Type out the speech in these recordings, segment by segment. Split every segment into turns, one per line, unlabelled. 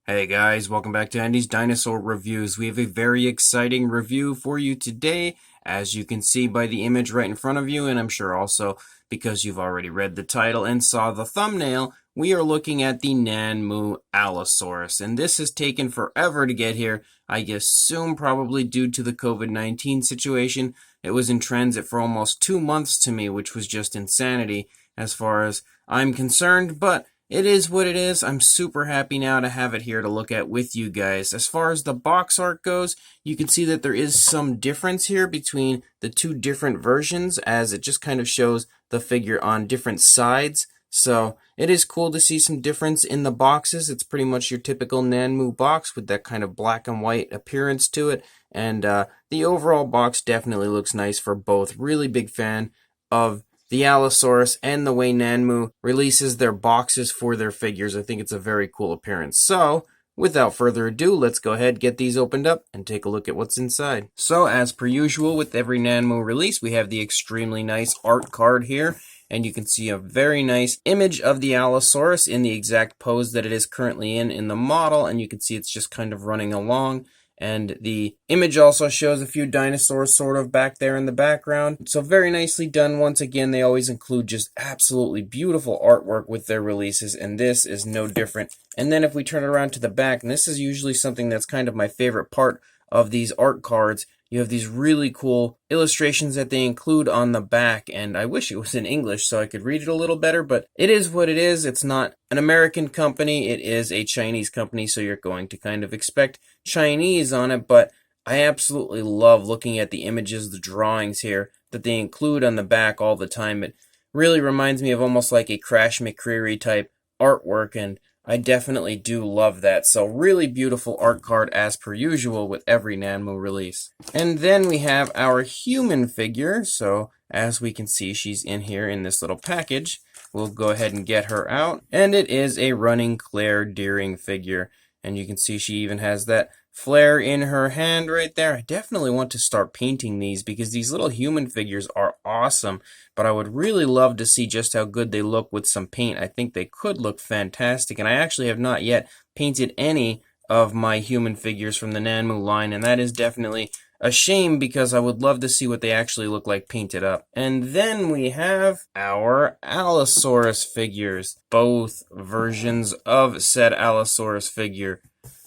Hey guys, welcome back to Andy's Dinosaur Reviews. We have a very exciting review for you today, as you can see by the image right in front of you, and I'm sure also because you've already read the title and saw the thumbnail, we are looking at the Nanmu Allosaurus, and this has taken forever to get here. I assume probably due to the COVID-19 situation. It was in transit for almost 2 months to me, which was just insanity as far as I'm concerned, but it is what it is. I'm super happy now to have it here to look at with you guys. As far as the box art goes, you can see that there is some difference here between the two different versions, as it just kind of shows the figure on different sides. So it is cool to see some difference in the boxes. It's pretty much your typical Nanmu box with that kind of black and white appearance to it. And the overall box definitely looks nice for both. Really big fan of the Allosaurus and the way Nanmu releases their boxes for their figures. I think it's a very cool appearance. So, without further ado, let's go ahead, get these opened up, and take a look at what's inside. So, as per usual with every Nanmu release, we have the extremely nice art card here. And you can see a very nice image of the Allosaurus in the exact pose that it is currently in the model. And you can see it's just kind of running along. And the image also shows a few dinosaurs sort of back there in the background. So very nicely done. Once again, they always include just absolutely beautiful artwork with their releases, and this is no different. And then if we turn it around to the back, and this is usually something that's kind of my favorite part of these art cards, you have these really cool illustrations that they include on the back, and I wish it was in English so I could read it a little better, but it is what it is. It's not an American company, it is a Chinese company, so you're going to kind of expect Chinese on it, but I absolutely love looking at the images, the drawings here that they include on the back all the time. It really reminds me of almost like a Crash McCreary type artwork, and I definitely do love that. So really beautiful art card as per usual with every Nanmu release. And then we have our human figure. So as we can see, she's in here in this little package. We'll go ahead and get her out. And it is a running Claire Deering figure. And you can see she even has that flare in her hand right there. I definitely want to start painting these because these little human figures are awesome, but I would really love to see just how good they look with some paint. I think they could look fantastic, and I actually have not yet painted any of my human figures from the Nanmu line, and that is definitely a shame because I would love to see what they actually look like painted up. And then we have our Allosaurus figures, both versions of said Allosaurus figure.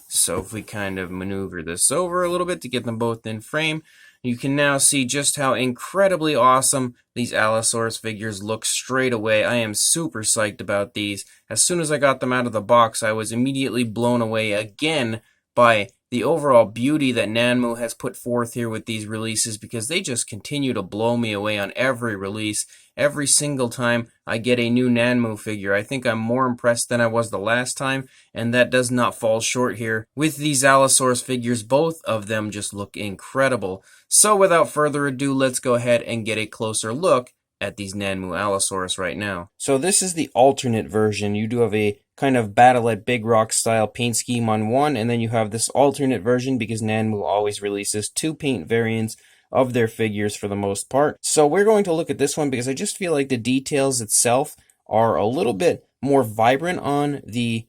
So if we kind of maneuver this over a little bit to get them both in frame, you can now see just how incredibly awesome these Allosaurus figures look straight away. I am super psyched about these. As soon as I got them out of the box, I was immediately blown away again by the overall beauty that Nanmu has put forth here with these releases, because they just continue to blow me away on every release. Every single time I get a new Nanmu figure, I think I'm more impressed than I was the last time, and that does not fall short here. With these Allosaurus figures, both of them just look incredible. So without further ado, let's go ahead and get a closer look at these Nanmu Allosaurus right now. So this is the alternate version. You do have a kind of Battle at Big Rock style paint scheme on one, and then you have this alternate version because Nanmu always releases two paint variants of their figures for the most part. So we're going to look at this one because I just feel like the details itself are a little bit more vibrant on the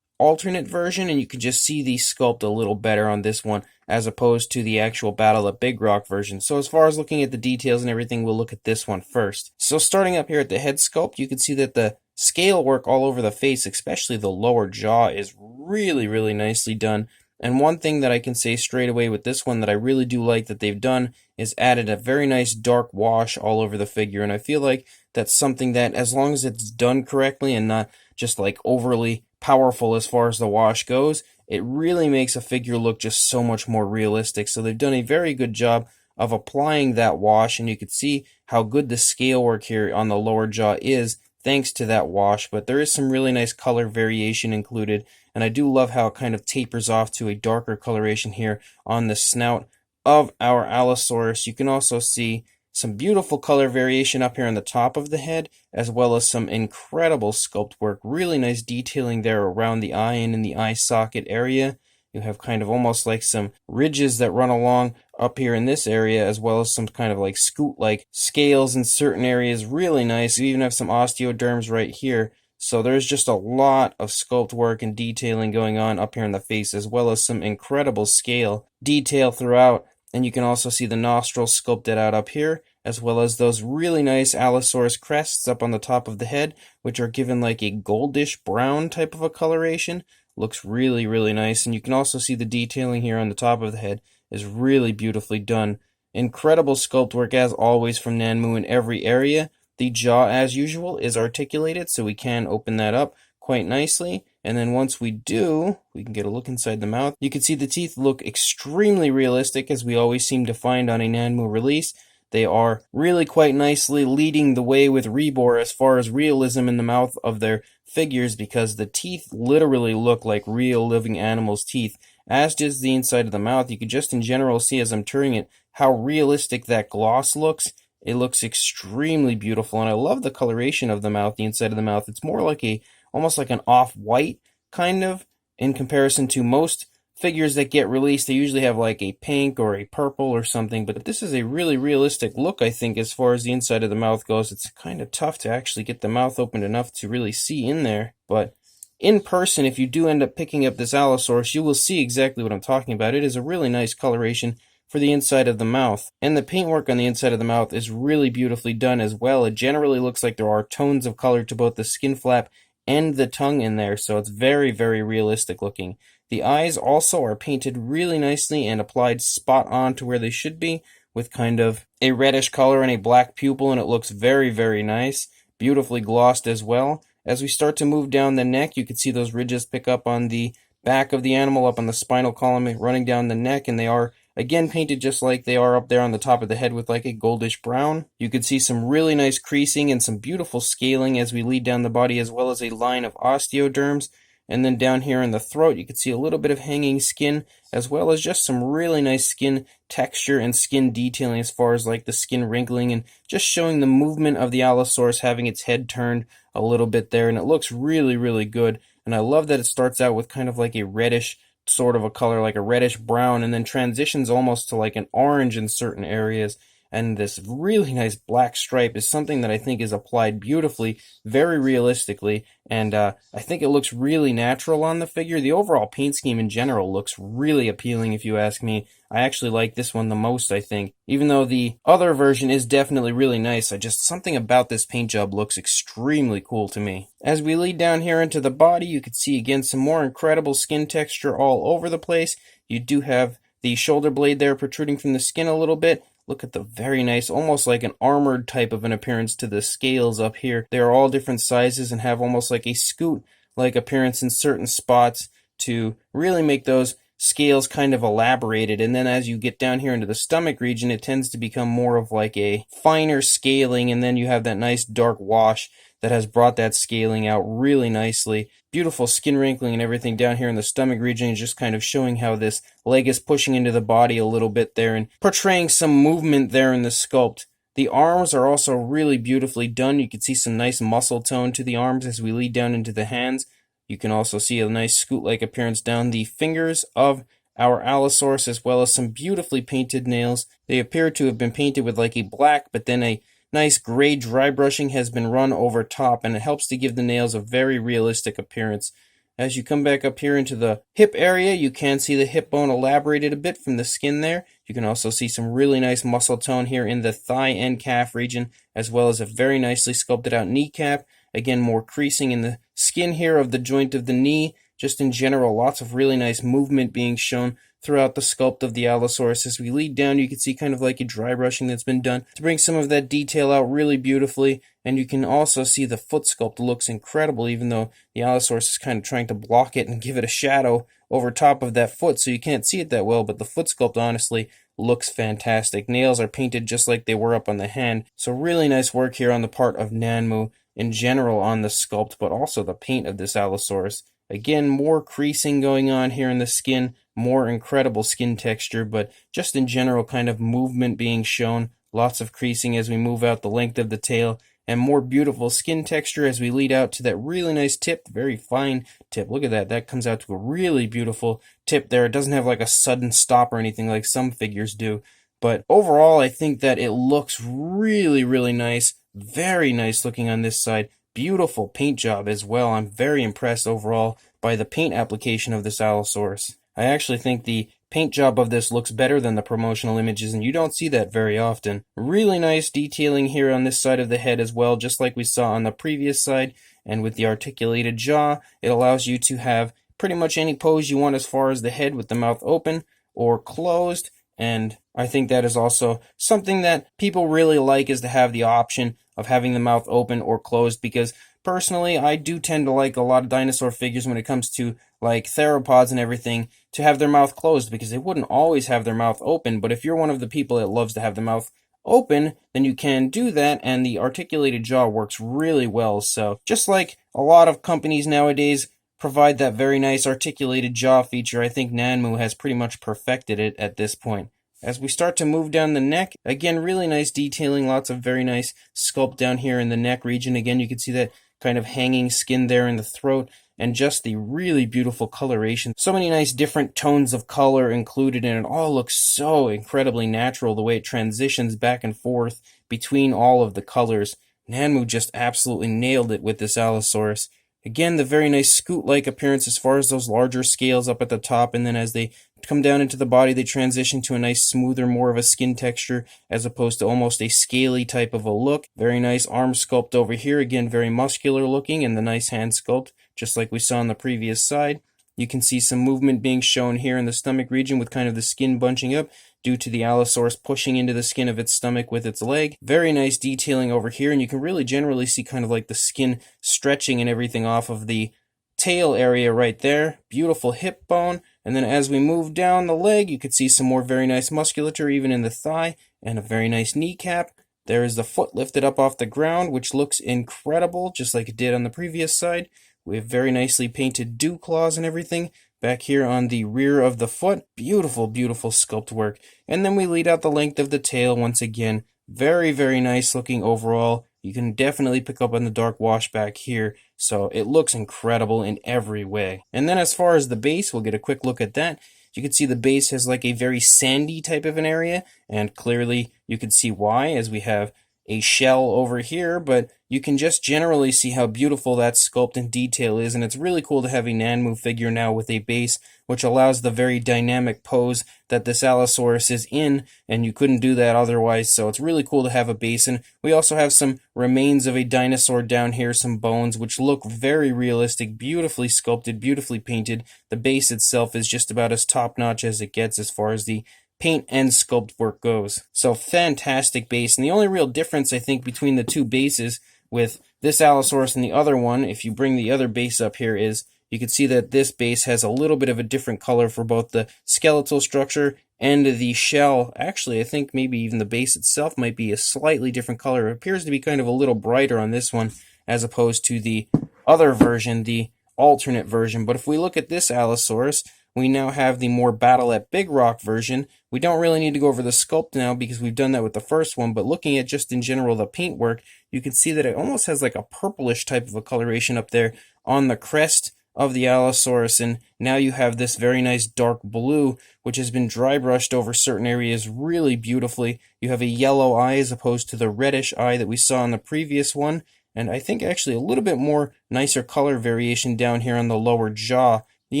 alternate version, and you can just see the sculpt a little better on this one as opposed to the actual Battle at Big Rock version. So as far as looking at the details and everything, we'll look at this one first. So starting up here at the head sculpt, you can see that the scale work all over the face, especially the lower jaw, is really nicely done. And one thing that I can say straight away with this one that I really do like that they've done is added a very nice dark wash all over the figure. And I feel like that's something that, as long as it's done correctly and not just like overly powerful as far as the wash goes, it really makes a figure look just so much more realistic. So they've done a very good job of applying that wash, and you can see how good the scale work here on the lower jaw is thanks to that wash. But there is some really nice color variation included, and I do love how it kind of tapers off to a darker coloration here on the snout of our Allosaurus. You can also see some beautiful color variation up here on the top of the head, as well as some incredible sculpt work. Really nice detailing there around the eye and in the eye socket area. You have kind of almost like some ridges that run along up here in this area, as well as some kind of like scoot-like scales in certain areas. Really nice. You even have some osteoderms right here. So there's just a lot of sculpt work and detailing going on up here in the face, as well as some incredible scale detail throughout. And you can also see the nostrils sculpted out up here, as well as those really nice Allosaurus crests up on the top of the head, which are given like a goldish brown type of a coloration. Looks really, really nice. And you can also see the detailing here on the top of the head is really beautifully done. Incredible sculpt work as always from Nanmu in every area. The jaw, as usual, is articulated, so we can open that up quite nicely. And then once we do, we can get a look inside the mouth. You can see the teeth look extremely realistic, as we always seem to find on a Nanmu release. They are really quite nicely leading the way with Rebor as far as realism in the mouth of their figures, because the teeth literally look like real living animals' teeth, as does the inside of the mouth. You can just in general see as I'm turning it how realistic that gloss looks. It looks extremely beautiful, and I love the coloration of the mouth, the inside of the mouth. It's more like almost like an off-white kind of, in comparison to most figures that get released. They usually have like a pink or a purple or something, but this is a really realistic look, I think, as far as the inside of the mouth goes. It's kind of tough to actually get the mouth opened enough to really see in there, but in person, if you do end up picking up this Allosaurus, you will see exactly what I'm talking about. It is a really nice coloration for the inside of the mouth, and the paintwork on the inside of the mouth is really beautifully done as well. It generally looks like there are tones of color to both the skin flap and the tongue in there, so it's very, very realistic looking. The eyes also are painted really nicely and applied spot on to where they should be, with kind of a reddish color and a black pupil, and it looks very, very nice. Beautifully glossed as well. As we start to move down the neck, you can see those ridges pick up on the back of the animal, up on the spinal column, running down the neck, and they are again painted just like they are up there on the top of the head with like a goldish brown. You can see some really nice creasing and some beautiful scaling as we lead down the body, as well as a line of osteoderms. And then down here in the throat, you can see a little bit of hanging skin, as well as just some really nice skin texture and skin detailing as far as like the skin wrinkling and just showing the movement of the Allosaurus having its head turned a little bit there. And it looks really, really good. And I love that it starts out with kind of like a reddish sort of a color, like a reddish brown, and then transitions almost to like an orange in certain areas. And this really nice black stripe is something that I think is applied beautifully, very realistically, and I think it looks really natural on the figure. The overall paint scheme in general looks really appealing, if you ask me. I actually like this one the most, I think. Even though the other version is definitely really nice, something about this paint job looks extremely cool to me. As we lead down here into the body, you can see again some more incredible skin texture all over the place. You do have the shoulder blade there protruding from the skin a little bit. Look at the very nice, almost like an armored type of an appearance to the scales up here. They are all different sizes and have almost like a scoot-like appearance in certain spots to really make those scales kind of elaborated. And then as you get down here into the stomach region, it tends to become more of like a finer scaling, and then you have that nice dark wash that has brought that scaling out really nicely. Beautiful skin wrinkling and everything down here in the stomach region, just kind of showing how this leg is pushing into the body a little bit there and portraying some movement there in the sculpt. The arms are also really beautifully done. You can see some nice muscle tone to the arms as we lead down into the hands. You can also see a nice scoot-like appearance down the fingers of our Allosaurus, as well as some beautifully painted nails. They appear to have been painted with like a black, but then a nice gray dry brushing has been run over top, and it helps to give the nails a very realistic appearance. As you come back up here into the hip area, you can see the hip bone elaborated a bit from the skin there. You can also see some really nice muscle tone here in the thigh and calf region, as well as a very nicely sculpted out kneecap. Again, more creasing in the skin here of the joint of the knee. Just in general, lots of really nice movement being shown throughout the sculpt of the Allosaurus. As we lead down, you can see kind of like a dry brushing that's been done to bring some of that detail out really beautifully. And you can also see the foot sculpt looks incredible, even though the Allosaurus is kind of trying to block it and give it a shadow over top of that foot, so you can't see it that well. But the foot sculpt honestly looks fantastic. Nails are painted just like they were up on the hand. So really nice work here on the part of Nanmu in general on the sculpt, but also the paint of this Allosaurus. Again, more creasing going on here in the skin, more incredible skin texture, but just in general kind of movement being shown. Lots of creasing as we move out the length of the tail, and more beautiful skin texture as we lead out to that really nice tip, very fine tip. Look at that. That comes out to a really beautiful tip there. It doesn't have like a sudden stop or anything like some figures do. But overall, I think that it looks really, really nice. Very nice looking on this side. Beautiful paint job as well. I'm very impressed overall by the paint application of this Allosaurus. I actually think the paint job of this looks better than the promotional images, and you don't see that very often. Really nice detailing here on this side of the head as well, just like we saw on the previous side. And with the articulated jaw, it allows you to have pretty much any pose you want as far as the head with the mouth open or closed. And I think that is also something that people really like, is to have the option of having the mouth open or closed, because personally I do tend to like a lot of dinosaur figures when it comes to like theropods and everything to have their mouth closed, because they wouldn't always have their mouth open. But if you're one of the people that loves to have the mouth open, then you can do that, and the articulated jaw works really well. So just like a lot of companies nowadays provide that very nice articulated jaw feature, I think Nanmu has pretty much perfected it at this point. As we start to move down the neck, again, really nice detailing, lots of very nice sculpt down here in the neck region. Again, you can see that kind of hanging skin there in the throat, and just the really beautiful coloration. So many nice different tones of color included, and it all looks so incredibly natural, the way it transitions back and forth between all of the colors. Nanmu just absolutely nailed it with this Allosaurus. Again, the very nice scoot-like appearance as far as those larger scales up at the top, and then as they come down into the body, they transition to a nice smoother, more of a skin texture, as opposed to almost a scaly type of a look. Very nice arm sculpt over here, again, very muscular looking, and the nice hand sculpt, just like we saw on the previous side. You can see some movement being shown here in the stomach region with kind of the skin bunching up due to the Allosaurus pushing into the skin of its stomach with its leg. Very nice detailing over here, and you can really generally see kind of like the skin stretching and everything off of the tail area right there. Beautiful hip bone. And then as we move down the leg, you can see some more very nice musculature even in the thigh, and a very nice kneecap. There is the foot lifted up off the ground, which looks incredible, just like it did on the previous side. We have very nicely painted dew claws and everything back here on the rear of the foot. Beautiful, beautiful sculpt work. And then we lead out the length of the tail once again. Very, very nice looking overall. You can definitely pick up on the dark wash back here, so it looks incredible in every way. And then as far as the base, we'll get a quick look at that. You can see the base has like a very sandy type of an area, and clearly you can see why, as we have a shell over here, but you can just generally see how beautiful that sculpt and detail is, and it's really cool to have a Nanmu figure now with a base which allows the very dynamic pose that this Allosaurus is in, and you couldn't do that otherwise, so it's really cool to have a base. And we also have some remains of a dinosaur down here, some bones, which look very realistic, beautifully sculpted, beautifully painted. The base itself is just about as top-notch as it gets as far as the paint and sculpt work goes. So fantastic base, and the only real difference I think between the two bases with this Allosaurus and the other one, if you bring the other base up here, is you can see that this base has a little bit of a different color for both the skeletal structure and the shell. Actually, I think maybe even the base itself might be a slightly different color. It appears to be kind of a little brighter on this one as opposed to the other version, the alternate version. But if we look at this Allosaurus, we now have the more Battle at Big Rock version. We don't really need to go over the sculpt now because we've done that with the first one, but looking at just in general the paintwork, you can see that it almost has like a purplish type of a coloration up there on the crest of the Allosaurus, and now you have this very nice dark blue which has been dry brushed over certain areas really beautifully. You have a yellow eye as opposed to the reddish eye that we saw in the previous one, and I think actually a little bit more nicer color variation down here on the lower jaw. The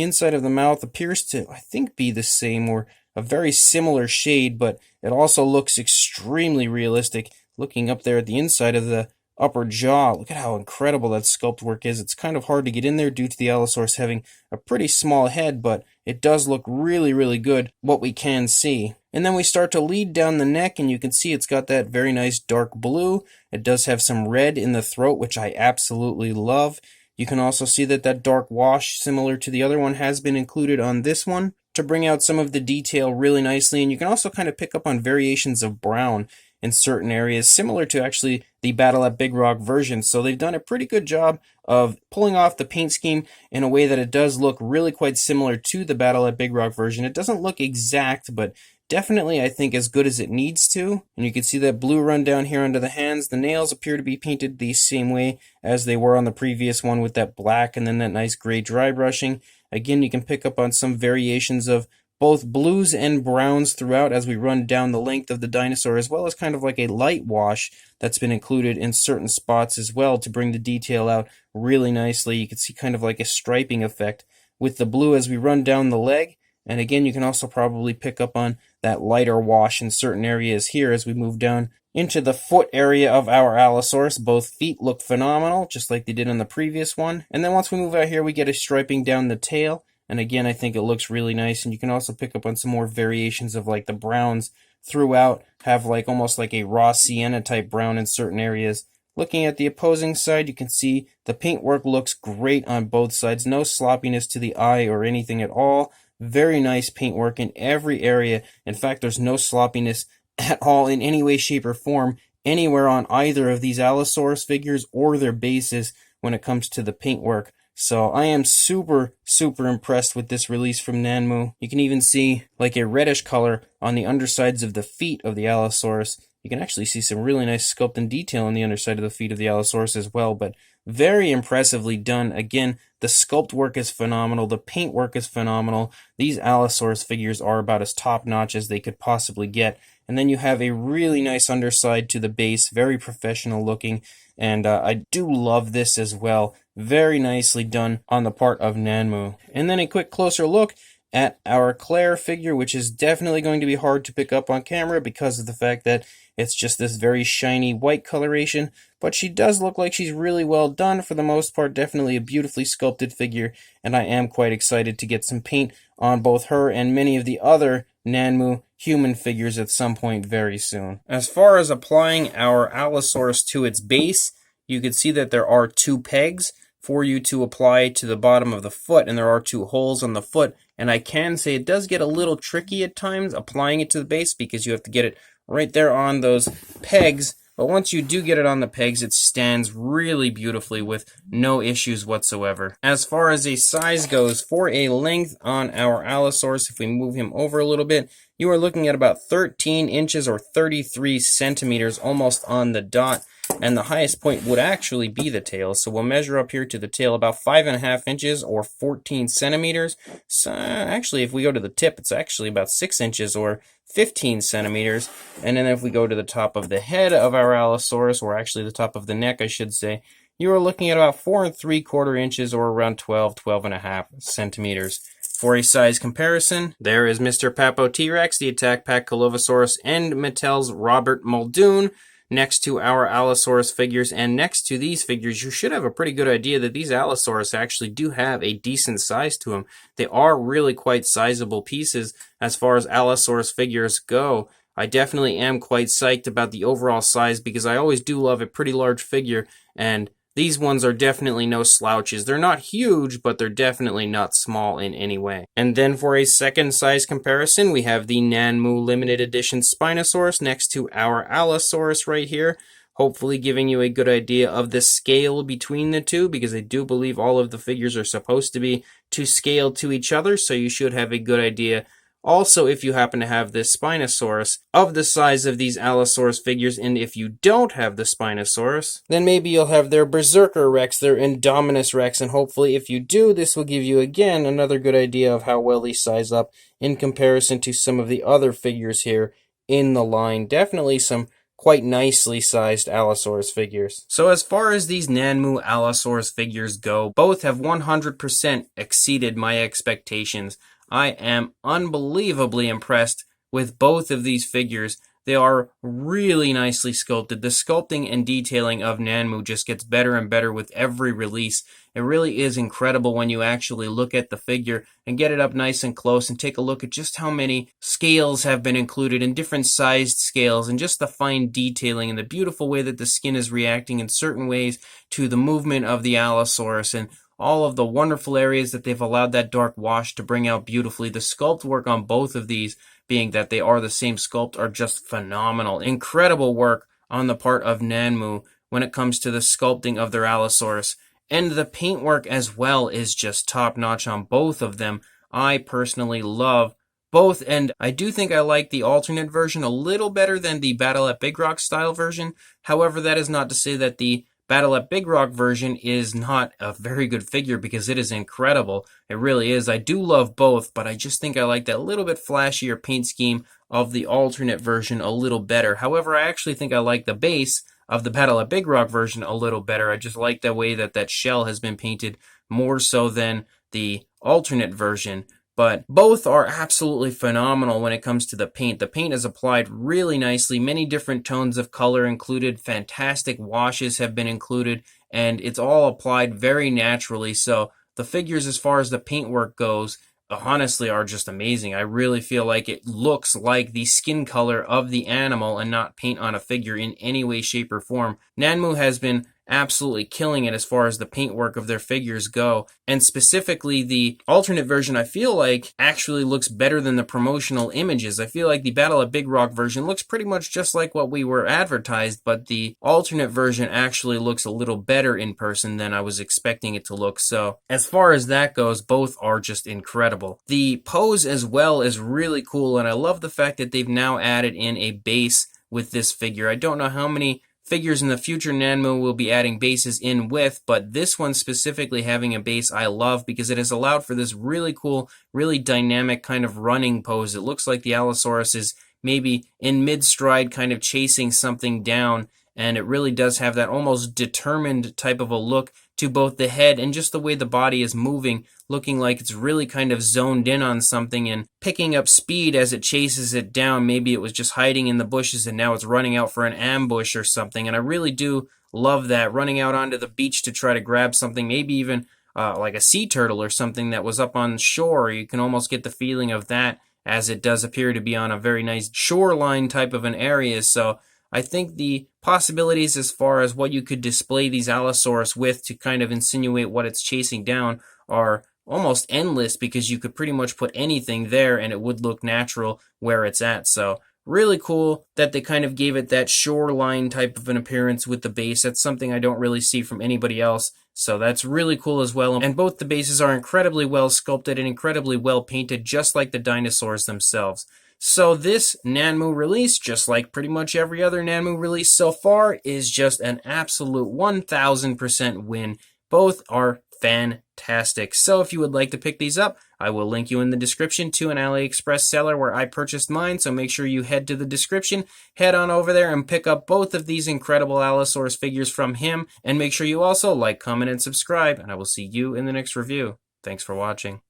inside of the mouth appears to, I think, be the same or a very similar shade, but it also looks extremely realistic. Looking up there at the inside of the upper jaw, look at how incredible that sculpt work is. It's kind of hard to get in there due to the Allosaurus having a pretty small head, but it does look really, really good, what we can see. And then we start to lead down the neck, and you can see it's got that very nice dark blue. It does have some red in the throat, which I absolutely love. You can also see that that dark wash, similar to the other one, has been included on this one to bring out some of the detail really nicely. And you can also kind of pick up on variations of brown in certain areas, similar to actually the Battle at Big Rock version. So they've done a pretty good job of pulling off the paint scheme in a way that it does look really quite similar to the Battle at Big Rock version. It doesn't look exact, but definitely I think as good as it needs to. And you can see that blue run down here under the hands. The nails appear to be painted the same way as they were on the previous one with that black and then that nice gray dry brushing. Again, you can pick up on some variations of both blues and browns throughout as we run down the length of the dinosaur, as well as kind of like a light wash that's been included in certain spots as well to bring the detail out really nicely. You can see kind of like a striping effect with the blue as we run down the leg. And again, you can also probably pick up on that lighter wash in certain areas here as we move down into the foot area of our Allosaurus. Both feet look phenomenal, just like they did on the previous one. And then once we move out here, we get a striping down the tail. And again, I think it looks really nice. And you can also pick up on some more variations of like the browns throughout, have like almost like a raw sienna type brown in certain areas. Looking at the opposing side, you can see the paintwork looks great on both sides. No sloppiness to the eye or anything at all. Very nice paintwork in every area. In fact, there's no sloppiness at all in any way, shape, or form anywhere on either of these Allosaurus figures or their bases when it comes to the paintwork. So I am super, super impressed with this release from Nanmu. You can even see like a reddish color on the undersides of the feet of the Allosaurus. You can actually see some really nice sculpt and detail on the underside of the feet of the Allosaurus as well, but very impressively done. Again, the sculpt work is phenomenal. The paint work is phenomenal. These Allosaurus figures are about as top-notch as they could possibly get. And then you have a really nice underside to the base, very professional looking, and I do love this as well. Very nicely done on the part of Nanmu. And then a quick closer look at our Claire figure, which is definitely going to be hard to pick up on camera because of the fact that it's just this very shiny white coloration, but she does look like she's really well done for the most part. Definitely a beautifully sculpted figure, and I am quite excited to get some paint on both her and many of the other Nanmu human figures at some point very soon. As far as applying our Allosaurus to its base, you can see that there are 2 pegs for you to apply to the bottom of the foot, and there are 2 holes on the foot, and I can say it does get a little tricky at times applying it to the base because you have to get it right there on those pegs, but once you do get it on the pegs, it stands really beautifully with no issues whatsoever. As far as a size goes, for a length on our Allosaurus, if we move him over a little bit, you are looking at about 13 inches or 33 centimeters, almost on the dot. And the highest point would actually be the tail. So we'll measure up here to the tail about 5.5 inches or 14 centimeters. So actually, if we go to the tip, it's actually about 6 inches or 15 centimeters. And then if we go to the top of the head of our Allosaurus, or actually the top of the neck, I should say, you are looking at about 4.75 inches or around 12.5 centimeters. For a size comparison, there is Mr. Papo T-Rex, the Attack Pack Colovosaurus, and Mattel's Robert Muldoon next to our Allosaurus figures. And next to these figures, you should have a pretty good idea that these Allosaurus actually do have a decent size to them. They are really quite sizable pieces as far as Allosaurus figures go. I definitely am quite psyched about the overall size because I always do love a pretty large figure, and these ones are definitely no slouches. They're not huge, but they're definitely not small in any way. And then for a second size comparison, we have the Nanmu Limited Edition Spinosaurus next to our Allosaurus right here. Hopefully giving you a good idea of the scale between the two, because I do believe all of the figures are supposed to be to scale to each other, so you should have a good idea. Also, if you happen to have this Spinosaurus, of the size of these Allosaurus figures, and if you don't have the Spinosaurus, then maybe you'll have their Berserker Rex, their Indominus Rex, and hopefully if you do, this will give you again another good idea of how well these size up in comparison to some of the other figures here in the line. Definitely some quite nicely sized Allosaurus figures. So as far as these Nanmu Allosaurus figures go, both have 100% exceeded my expectations. I am unbelievably impressed with both of these figures. They are really nicely sculpted. The sculpting and detailing of Nanmu just gets better and better with every release. It really is incredible when you actually look at the figure and get it up nice and close and take a look at just how many scales have been included in different sized scales, and just the fine detailing and the beautiful way that the skin is reacting in certain ways to the movement of the Allosaurus, and all of the wonderful areas that they've allowed that dark wash to bring out beautifully. The sculpt work on both of these, being that they are the same sculpt, are just phenomenal. Incredible work on the part of Nanmu when it comes to the sculpting of their Allosaurus. And the paintwork as well is just top-notch on both of them. I personally love both, and I do think I like the alternate version a little better than the Battle at Big Rock style version. However, that is not to say that the Battle at Big Rock version is not a very good figure because it is incredible. It really is. I do love both, but I just think I like that little bit flashier paint scheme of the alternate version a little better. However, I actually think I like the base of the Battle at Big Rock version a little better. I just like the way that that shell has been painted more so than the alternate version. But both are absolutely phenomenal when it comes to the paint. The paint is applied really nicely, many different tones of color included, fantastic washes have been included, and it's all applied very naturally. So the figures, as far as the paintwork goes, honestly are just amazing. I really feel like it looks like the skin color of the animal and not paint on a figure in any way, shape, or form. Nanmu has been absolutely killing it as far as the paintwork of their figures go, and specifically the alternate version I feel like actually looks better than the promotional images. I feel like the Battle at Big Rock version looks pretty much just like what we were advertised, but the alternate version actually looks a little better in person than I was expecting it to look. So as far as that goes, both are just incredible. The pose as well is really cool, and I love the fact that they've now added in a base with this figure. I don't know how many figures in the future Nanmu will be adding bases in with, but this one specifically having a base I love because it has allowed for this really cool, really dynamic kind of running pose. It looks like the Allosaurus is maybe in mid-stride kind of chasing something down, and it really does have that almost determined type of a look to both the head and just the way the body is moving, looking like it's really kind of zoned in on something and picking up speed as it chases it down. Maybe it was just hiding in the bushes and now it's running out for an ambush or something. And I really do love that, running out onto the beach to try to grab something, maybe even like a sea turtle or something that was up on shore. You can almost get the feeling of that, as it does appear to be on a very nice shoreline type of an area. So I think the possibilities as far as what you could display these Allosaurus with to kind of insinuate what it's chasing down are almost endless, because you could pretty much put anything there and it would look natural where it's at. So really cool that they kind of gave it that shoreline type of an appearance with the base. That's something I don't really see from anybody else. So that's really cool as well. And both the bases are incredibly well sculpted and incredibly well painted, just like the dinosaurs themselves. So this Nanmu release, just like pretty much every other Nanmu release so far, is just an absolute 1000% win. Both are fantastic. So if you would like to pick these up, I will link you in the description to an Aliexpress seller where I purchased mine. So make sure you head to the description, head on over there and pick up both of these incredible Allosaurus figures from him. And make sure you also like, comment, and subscribe. And I will see you in the next review. Thanks for watching.